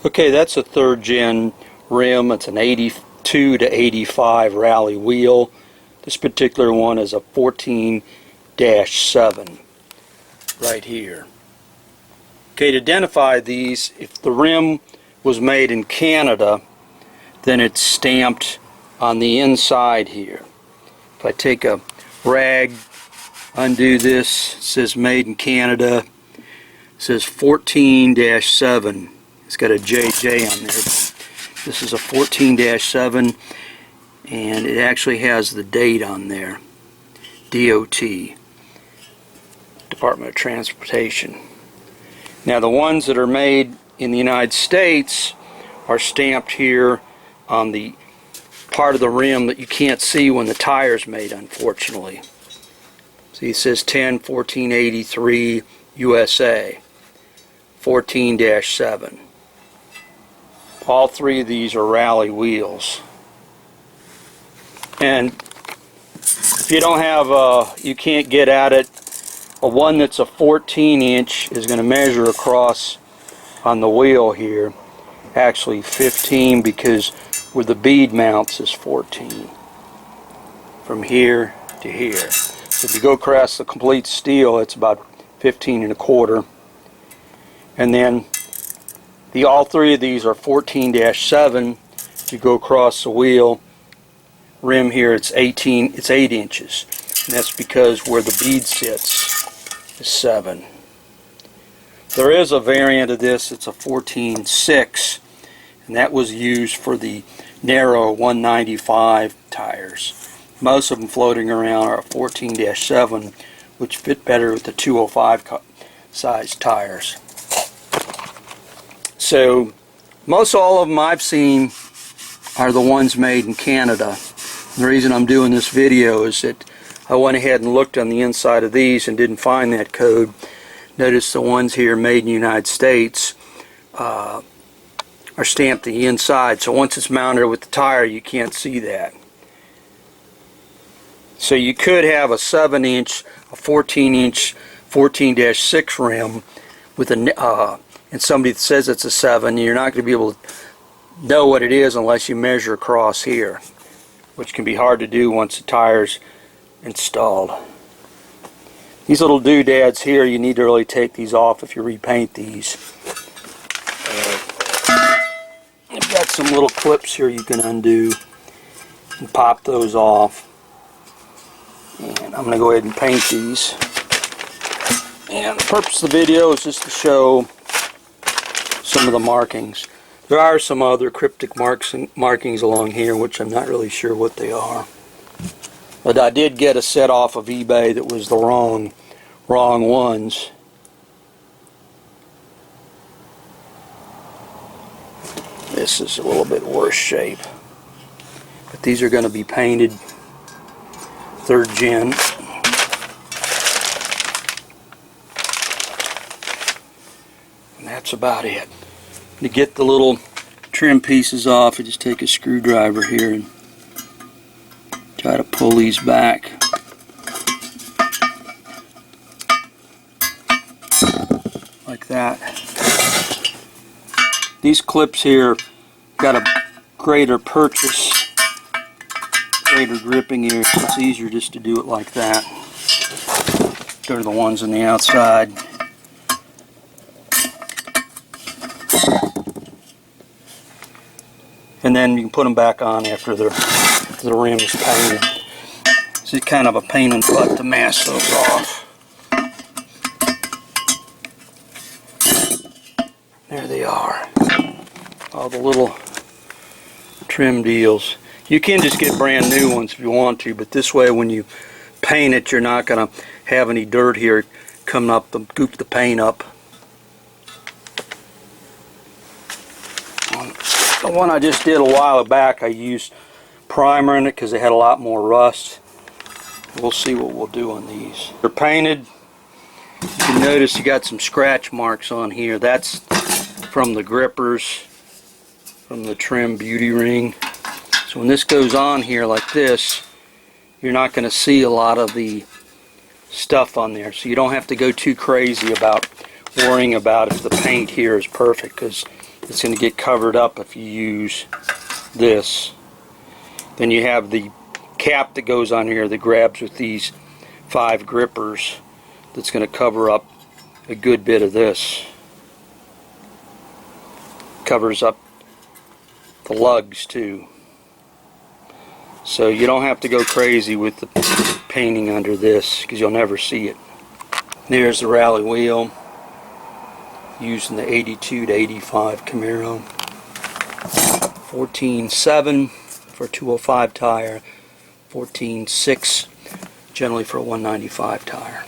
Okay, that's a third gen rim. It's an 82 to 85 rally wheel. This particular one is a 14-7 right here. Okay, to identify these, if the rim was made in Canada, then it's stamped on the inside here. If I take a rag, undo this, it says made in Canada, it says 14-7. It's got a JJ on there. This is a 14-7, and it actually has the date on there. DOT, Department of Transportation. Now the ones that are made in the United States are stamped here on the part of the rim that you can't see when the tire's made, unfortunately. See, it says 10-1483 USA 14-7. All three of these are rally wheels. And if you don't have you can't get at it, a one that's a 14-inch is going to measure across on the wheel here actually 15, because where the bead mounts is 14 from here to here. So if you go across the complete steel, it's about 15 1/4. And then all three of these are 14-7. If you go across the wheel rim here, it's 8 inches. And that's because where the bead sits is 7. There is a variant of this, it's a 14-6, and that was used for the narrow 195 tires. Most of them floating around are 14-7, which fit better with the 205 size tires. So most all of them I've seen are the ones made in Canada. The reason I'm doing this video is that I went ahead and looked on the inside of these and didn't find that code. Notice the ones here made in the United States are stamped the inside, so once it's mounted with the tire you can't see that. So you could have a 7-inch, a 14-inch 14-6 rim with a and somebody that says it's a 7, you're not going to be able to know what it is unless you measure across here, which can be hard to do once the tire's installed. These little doodads here, you need to really take these off if you repaint these. I've got some little clips here you can undo and pop those off. And I'm going to go ahead and paint these. And the purpose of the video is just to show some of the markings. There are some other cryptic markings along here, which I'm not really sure what they are. But I did get a set off of eBay that was the wrong ones. This is a little bit worse shape. But these are going to be painted 3rd gen. And that's about it. To get the little trim pieces off, you just take a screwdriver here and try to pull these back. Like that. These clips here got a greater purchase, greater gripping here, so it's easier just to do it like that. Go to the ones on the outside. And then you can put them back on after the rim is painted. So it's kind of a pain in the butt to mask those off. There they are. All the little trim deals. You can just get brand new ones if you want to, but this way when you paint it, you're not going to have any dirt here coming up to goop the paint up. The one I just did a while back, I used primer in it because they had a lot more rust. We'll see what we'll do on these. They're painted. You can notice you got some scratch marks on here. That's from the grippers, from the trim beauty ring. So when this goes on here like this, you're not going to see a lot of the stuff on there. So you don't have to go too crazy about worrying about if the paint here is perfect, because it's going to get covered up if you use this. Then you have the cap that goes on here that grabs with these 5 grippers that's going to cover up a good bit of this. Covers up the lugs too. So you don't have to go crazy with the painting under this because you'll never see it. There's the rally wheel using the 82 to 85 Camaro. 14.7 for a 205 tire, 14.6 generally for a 195 tire.